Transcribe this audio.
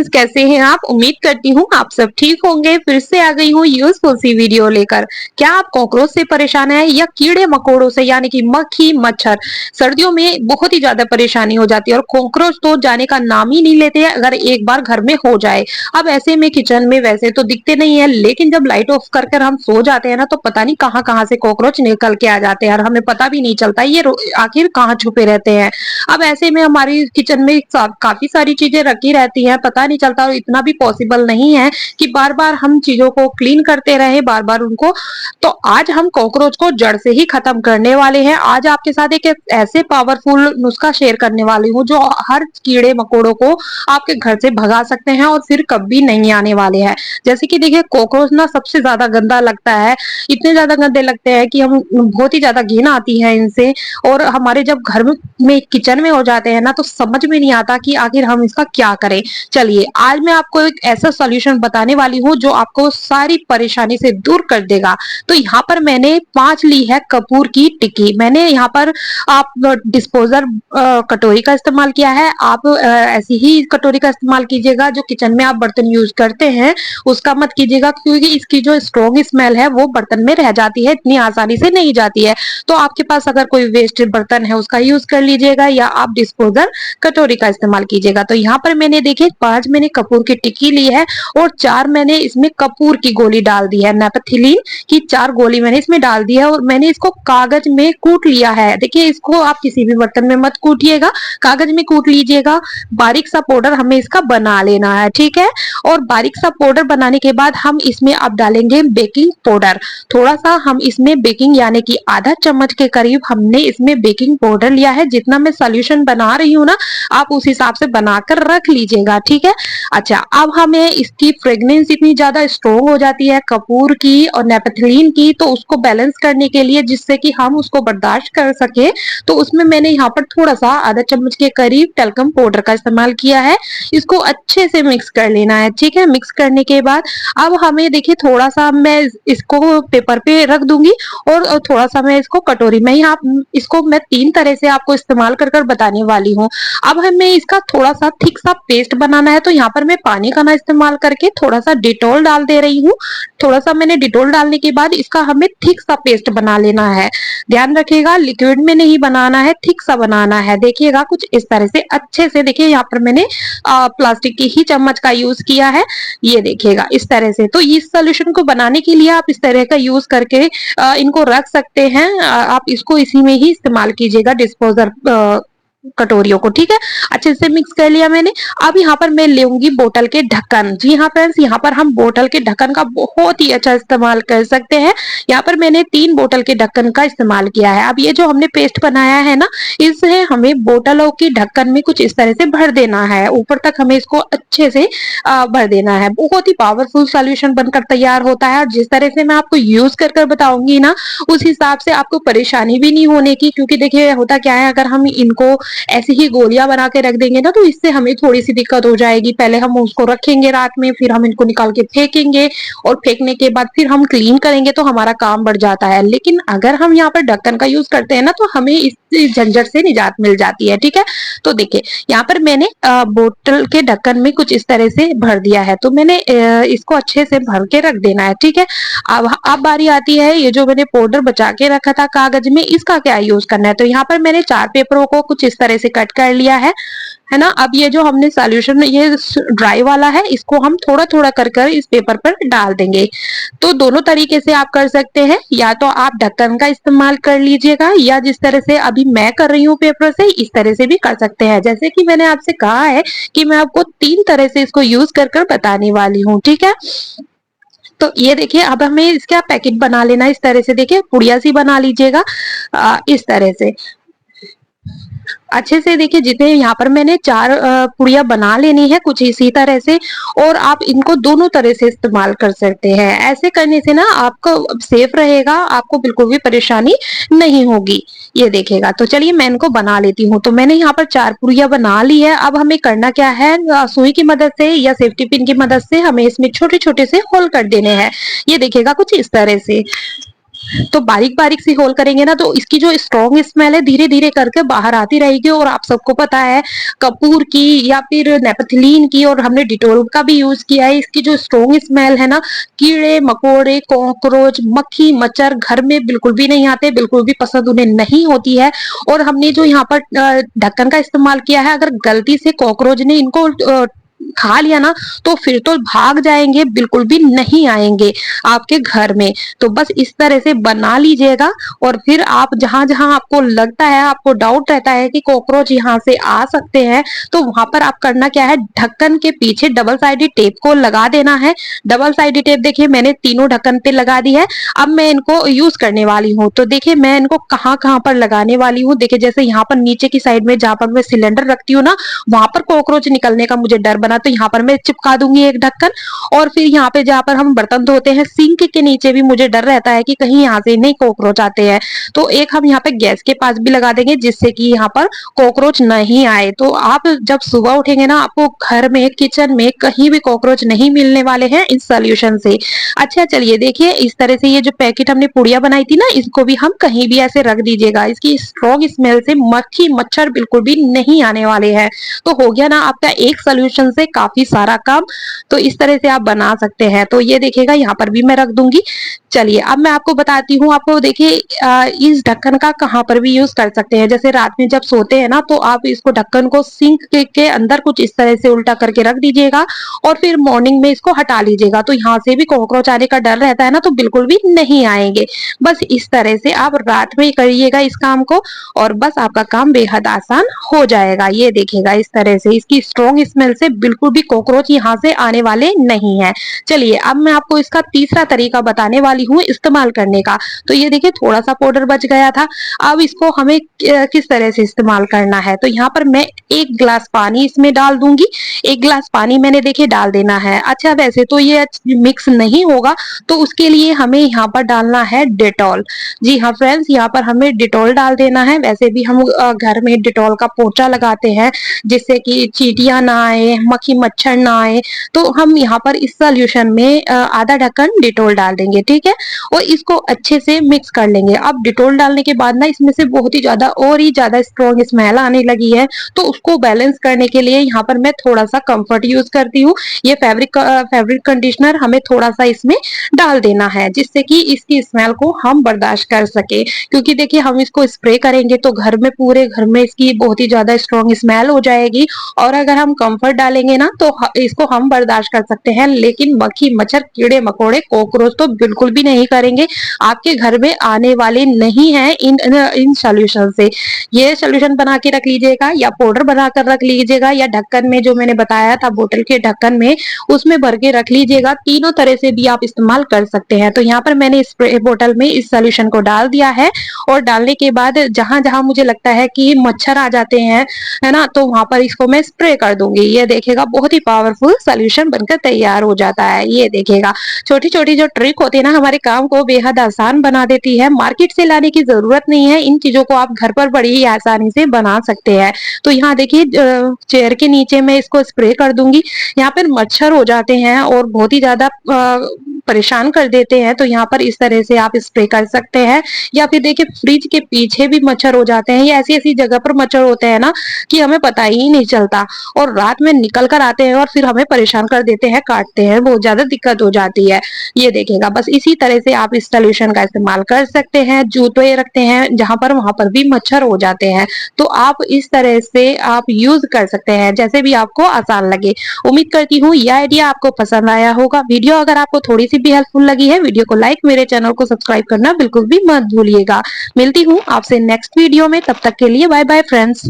Friends, कैसे हैं आप? उम्मीद करती हूँ आप सब ठीक होंगे। फिर से आ गई हूँ यूजफुल सी वीडियो लेकर। क्या आप कॉकरोच से परेशान हैं या कीड़े मकोड़ों से, यानी कि मक्खी मच्छर? सर्दियों में बहुत ही ज्यादा परेशानी हो जाती है और कॉकरोच तो जाने का नाम ही नहीं लेते हैं अगर एक बार घर में हो जाए। अब ऐसे में किचन में वैसे तो दिखते नहीं है, लेकिन जब लाइट ऑफ कर कर हम सो जाते हैं ना, तो पता नहीं कहाँ कहाँ से कॉकरोच निकल के आ जाते हैं और हमें पता भी नहीं चलता ये आखिर कहाँ छुपे रहते हैं। अब ऐसे में हमारी किचन में काफी सारी चीजें रखी रहती हैं, पता नहीं चलता और इतना भी पॉसिबल नहीं है कि बार बार हम चीजों को क्लीन करते रहे, बार बार उनको। तो आज हम कॉकरोच को जड़ से ही खत्म करने वाले हैं। आज आपके साथ एक ऐसे पावरफुल नुस्खा शेयर करने वाली हूँ जो हर कीड़े मकोड़ों को आपके घर से भगा सकते हैं और फिर कभी नहीं आने वाले हैं। जैसे कि देखिए, कॉकरोच ना सबसे ज्यादा गंदा लगता है, इतने ज्यादा गंदे लगते हैं कि हम बहुत ही ज्यादा घिन आती है इनसे। और हमारे जब घर में किचन में हो जाते हैं ना, तो समझ में नहीं आता कि आखिर हम इसका क्या करें। चलिए, आज मैं आपको एक ऐसा सॉल्यूशन बताने वाली हूँ जो आपको सारी परेशानी से दूर कर देगा। तो यहाँ पर मैंने 5 ली है कपूर की टिक्की। मैंने यहाँ पर आप डिस्पोजर कटोरी का इस्तेमाल किया है। आप ऐसी ही कटोरी का इस्तेमाल कीजिएगा जो किचन में आप बर्तन यूज करते हैं, उसका मत कीजिएगा, क्योंकि इसकी जो स्ट्रॉन्ग स्मेल है वो बर्तन में रह जाती है, इतनी आसानी से नहीं जाती है। तो आपके पास अगर कोई वेस्ट बर्तन है उसका यूज कर लीजिएगा या आप डिस्पोजर कटोरी का इस्तेमाल कीजिएगा। तो यहाँ पर मैंने देखिए 5 मैंने कपूर की टिक्की ली है और 4 मैंने इसमें कपूर की गोली डाल दी है। नेपथिलीन की 4 गोली मैंने इसमें डाल दी है और मैंने इसको कागज में कूट लिया है। देखिए, इसको आप किसी भी बर्तन में मत कूटिएगा, कागज में कूट लीजिएगा। बारीक सा पाउडर हमें इसका बना लेना है, ठीक है। और बारीक सा पाउडर बनाने के बाद हम इसमें अब डालेंगे बेकिंग पाउडर। थोड़ा सा हम इसमें बेकिंग, यानी कि आधा चम्मच के करीब हमने इसमें बेकिंग पाउडर लिया है। जितना मैं सॉल्यूशन बना रही हूँ ना, आप उस हिसाब से बनाकर रख लीजिएगा, ठीक है। अच्छा, अब हमें इसकी फ्रेग्रेंस इतनी ज्यादा स्ट्रॉन्ग हो जाती है कपूर की और नेपथिलीन की, तो उसको बैलेंस करने के लिए, जिससे कि हम उसको बर्दाश्त कर सके, तो उसमें मैंने यहाँ पर थोड़ा सा आधा चम्मच के करीब टल्कम पाउडर का इस्तेमाल किया है। इसको अच्छे से मिक्स कर लेना है, ठीक है। मिक्स करने के बाद अब हमें देखिए, थोड़ा सा मैं इसको पेपर पे रख दूंगी और थोड़ा सा मैं इसको कटोरी में ही, आप इसको मैं 3 तरह से आपको इस्तेमाल कर कर बताने वाली हूँ। अब हमें इसका थोड़ा सा थिक सा पेस्ट बनाना है, तो यहाँ पर मैं पानी का ना इस्तेमाल करके थोड़ा सा डिटोल डाल दे रही हूँ। थोड़ा सा मैंने डिटोल डालने के बाद इसका हमें थिक सा पेस्ट बना लेना है। ध्यान रखिएगा, लिक्विड में नहीं बनाना है, थिक सा बनाना है। देखिएगा कुछ इस तरह से अच्छे से। देखिए, यहाँ पर मैंने प्लास्टिक की ही चम्मच का यूज किया है, ये देखिएगा इस तरह से। तो इस सोल्यूशन को बनाने के लिए आप इस तरह का यूज करके इनको रख सकते हैं। आप इसको इसी में ही इस्तेमाल कीजिएगा, डिस्पोजर कटोरियों को, ठीक है। अच्छे से मिक्स कर लिया मैंने। अब यहाँ पर मैं लूंगी बोतल के ढक्कन। जी हाँ फ्रेंड्स, यहाँ पर हम बोतल के ढक्कन का बहुत ही अच्छा इस्तेमाल कर सकते हैं। यहाँ पर मैंने 3 बोतल के ढक्कन का इस्तेमाल किया है। अब ये जो हमने पेस्ट बनाया है ना, इसे हमें बोतलों के ढक्कन में कुछ इस तरह से भर देना है। ऊपर तक हमें इसको अच्छे से भर देना है। बहुत ही पावरफुल सॉल्यूशन बनकर तैयार होता है और जिस तरह से मैं आपको यूज कर कर बताऊंगी ना, उस हिसाब से आपको परेशानी भी नहीं होने की। क्योंकि देखिए, होता क्या है, अगर हम इनको ऐसी ही गोलियां बना के रख देंगे ना, तो इससे हमें थोड़ी सी दिक्कत हो जाएगी। पहले हम उसको रखेंगे रात में, फिर हम इनको निकाल के फेंकेंगे और फेंकने के बाद फिर हम क्लीन करेंगे, तो हमारा काम बढ़ जाता है। लेकिन अगर हम यहाँ पर ढक्कन का यूज करते हैं ना, तो हमें इस झंझट से निजात मिल जाती है, ठीक है। तो देखिए, यहाँ पर मैंने बोतल के ढक्कन में कुछ इस तरह से भर दिया है। तो मैंने इसको अच्छे से भर के रख देना है, ठीक है। अब बारी आती है, ये जो मैंने पाउडर बचा के रखा था कागज में, इसका क्या यूज करना है। तो यहाँ पर मैंने 4 पेपरों को कुछ इस तरह से कट कर लिया है ना। अब ये जो हमने सॉल्यूशन, ये ड्राई वाला है, इसको हम थोड़ा थोड़ा कर कर इस पेपर पर डाल देंगे। तो दोनों तरीके से आप कर सकते हैं, या तो आप ढक्कन का इस्तेमाल कर लीजिएगा, या जिस तरह से अभी मैं कर रही हूँ पेपर से, इस तरह से भी कर सकते हैं। जैसे कि मैंने आपसे कहा है कि मैं आपको 3 तरह से इसको यूज कर कर बताने वाली हूँ, ठीक है। तो ये देखिए, अब हमें इसका पैकेट बना लेना है। इस तरह से देखिए, पुड़िया सी बना लीजिएगा इस तरह से अच्छे से। देखिए, जितने यहाँ पर मैंने 4 पुड़िया बना लेनी है कुछ इसी तरह से, और आप इनको दोनों तरह से इस्तेमाल कर सकते हैं। ऐसे करने से ना आपको सेफ रहेगा, आपको बिल्कुल भी परेशानी नहीं होगी। ये देखिएगा। तो चलिए, मैं इनको बना लेती हूँ। तो मैंने यहाँ पर 4 पुड़िया बना ली है। अब हमें करना क्या है, सुई की मदद से या सेफ्टी पिन की मदद से हमें इसमें छोटे छोटे से होल कर देने हैं। ये देखिएगा कुछ इस तरह से। तो बारीक-बारीक सी होल करेंगे ना तो इसकी जो स्ट्रॉन्ग स्मेल है धीरे-धीरे करके बाहर आती रहेगी। और आप सबको पता है कपूर की या फिर नेपथलीन की और हमने डिटॉल का भी यूज किया है। इसकी जो स्ट्रॉन्ग स्मेल है ना, कीड़े मकोड़े कॉकरोच मक्खी मच्छर घर में बिल्कुल भी नहीं आते, बिल्कुल भी पसंद उन्हें नहीं होती है। और हमने जो यहाँ पर ढक्कन का इस्तेमाल किया है, अगर गलती से कॉकरोच ने इनको खा लिया ना तो फिर तो भाग जाएंगे, बिल्कुल भी नहीं आएंगे आपके घर में। तो बस इस तरह से बना लीजिएगा। और फिर आप जहां जहां आपको लगता है, आपको डाउट रहता है कि कॉकरोच यहाँ से आ सकते हैं, तो वहां पर आप करना क्या है, ढक्कन के पीछे डबल साइडेड टेप को लगा देना है। डबल साइडेड टेप देखिए मैंने तीनों ढक्कन पे लगा दी है। अब मैं इनको यूज करने वाली हूँ। तो देखिए मैं इनको कहाँ कहाँ पर लगाने वाली हूँ। देखिए जैसे यहाँ पर नीचे की साइड में जहां पर मैं सिलेंडर रखती हूँ ना, वहां पर कॉकरोच निकलने का मुझे डर बना, तो यहाँ पर मैं चिपका दूंगी एक ढक्कन। और फिर यहाँ पे जहाँ पर हम बर्तन धोते हैं सिंक के नीचे भी मुझे डर रहता है कि कहीं यहाँ से नहीं कॉकरोच आते हैं, तो एक हम यहाँ पे गैस के पास भी लगा देंगे जिससे कि यहाँ पर कॉकरोच नहीं आए। तो आप जब सुबह उठेंगे ना, आपको घर में किचन में कहीं भी कॉकरोच नहीं मिलने वाले हैं इस सोल्यूशन से। अच्छा चलिए देखिए इस तरह से ये जो पैकेट हमने पुड़िया बनाई थी ना, इसको भी हम कहीं भी ऐसे रख दीजिएगा। इसकी स्ट्रॉन्ग स्मेल से मक्खी मच्छर बिल्कुल भी नहीं आने वाले हैं। तो हो गया ना आपका एक सोल्यूशन से काफी सारा काम। तो इस तरह से आप बना सकते हैं। तो ये देखिएगा यहाँ पर भी मैं रख दूंगी। चलिए अब मैं आपको बताती हूँ। आपको देखिए इस ढक्कन का कहाँ पर भी यूज कर सकते हैं। जैसे रात में जब सोते हैं ना, तो आप इसको ढक्कन को सिंक के अंदर कुछ इस तरह से उल्टा करके रख दीजिएगा और फिर मॉर्निंग में इसको हटा लीजिएगा। तो यहाँ से भी कॉकरोच आने का डर रहता है ना, तो बिल्कुल भी नहीं आएंगे। बस इस तरह से आप रात में करिएगा इस काम को और बस आपका काम बेहद आसान हो जाएगा। ये देखिएगा इस तरह से इसकी स्ट्रॉन्ग स्मेल से बिल्कुल भी कॉकरोच यहाँ से आने वाले नहीं है। चलिए अब मैं आपको इसका तीसरा तरीका बताने वाली हूँ इस्तेमाल करने का। तो ये देखिए थोड़ा सा पाउडर बच गया था। अब इसको हमें किस तरह से इस्तेमाल करना है, तो यहाँ पर मैं 1 गिलास पानी इसमें डाल दूंगी। 1 गिलास पानी मैंने देखिए डाल देना है। अच्छा वैसे तो ये मिक्स नहीं होगा, तो उसके लिए हमें यहाँ पर डालना है डेटॉल। जी हाँ फ्रेंड्स, यहाँ पर हमें डेटॉल डाल देना है। वैसे भी हम घर में डेटॉल का पोंछा लगाते हैं जिससे कि चींटियां ना आए, मक्खी मच्छर ना आए। तो हम यहाँ पर इस सोल्यूशन में आधा ढक्कन डेटॉल डाल देंगे, ठीक है। और इसको अच्छे से मिक्स कर लेंगे। अब डेटॉल डालने के बाद ना इसमें से बहुत ही ज्यादा और ही ज्यादा स्ट्रॉन्ग स्मेल आने लगी है, तो उसको बैलेंस करने के लिए यहाँ पर मैं थोड़ा सा कंफर्ट यूज करती हूँ। ये फैब्रिक कंडीशनर हमें थोड़ा सा इसमें डाल देना है जिससे कि इसकी स्मेल को हम बर्दाश्त कर सके। क्योंकि देखिए हम इसको स्प्रे करेंगे तो घर में पूरे घर में इसकी बहुत ही ज्यादा स्ट्रॉन्ग स्मेल हो जाएगी। और अगर हम कंफर्ट डालेंगे ना तो इसको हम बर्दाश्त कर सकते हैं, लेकिन मक्खी मच्छर कीड़े मकोड़े कॉकरोच तो बिल्कुल भी नहीं करेंगे, आपके घर में आने वाले नहीं है इन सोल्यूशन से। ये सोल्यूशन बना के रख लीजिएगा या पाउडर बना कर रख लीजिएगा या ढक्कन में जो मैंने बताया था बोतल के ढक्कन में उसमें भर के रख लीजिएगा। तीनों तरह से भी आप इस्तेमाल कर सकते हैं। तो यहाँ पर मैंने स्प्रे बोतल में इस सोल्यूशन को डाल दिया है और डालने के बाद जहां जहां मुझे लगता है कि मच्छर आ जाते हैं, है ना, तो वहां पर इसको मैं स्प्रे कर दूंगी। ये देखिएगा बहुत ही पावरफुल सोल्यूशन बनकर तैयार हो जाता है। ये देखिएगा छोटी छोटी जो ट्रिक होती है ना, हमारे काम को बेहद आसान बना देती है। मार्केट से लाने की जरूरत नहीं है, इन चीजों को आप घर पर बड़ी ही आसानी से बना सकते हैं। तो यहाँ देखिए चेयर के नीचे मैं इसको स्प्रे कर दूंगी। यहाँ पर मच्छर हो जाते हैं और बहुत ही ज्यादा परेशान कर देते हैं, तो यहाँ पर इस तरह से आप स्प्रे कर सकते हैं। या फिर देखिए फ्रिज के पीछे भी मच्छर हो जाते हैं, या ऐसी ऐसी जगह पर मच्छर होते हैं ना कि हमें पता ही नहीं चलता और रात में निकल कर आते हैं और फिर हमें परेशान कर देते हैं, काटते हैं, बहुत ज्यादा दिक्कत हो जाती है। ये देखिएगा बस इसी तरह से आप इस सोल्यूशन का इस्तेमाल कर सकते हैं। जूते रखते हैं जहां पर वहां पर भी मच्छर हो जाते हैं, तो आप इस तरह से आप यूज कर सकते हैं जैसे भी आपको आसान लगे। उम्मीद करती हूँ यह आइडिया आपको पसंद आया होगा। वीडियो अगर आपको थोड़ी सी भी हेल्पफुल लगी है, वीडियो को लाइक, मेरे चैनल को सब्सक्राइब करना बिल्कुल भी मत भूलिएगा। मिलती हूँ आपसे नेक्स्ट वीडियो में, तब तक के लिए बाय बाय फ्रेंड्स।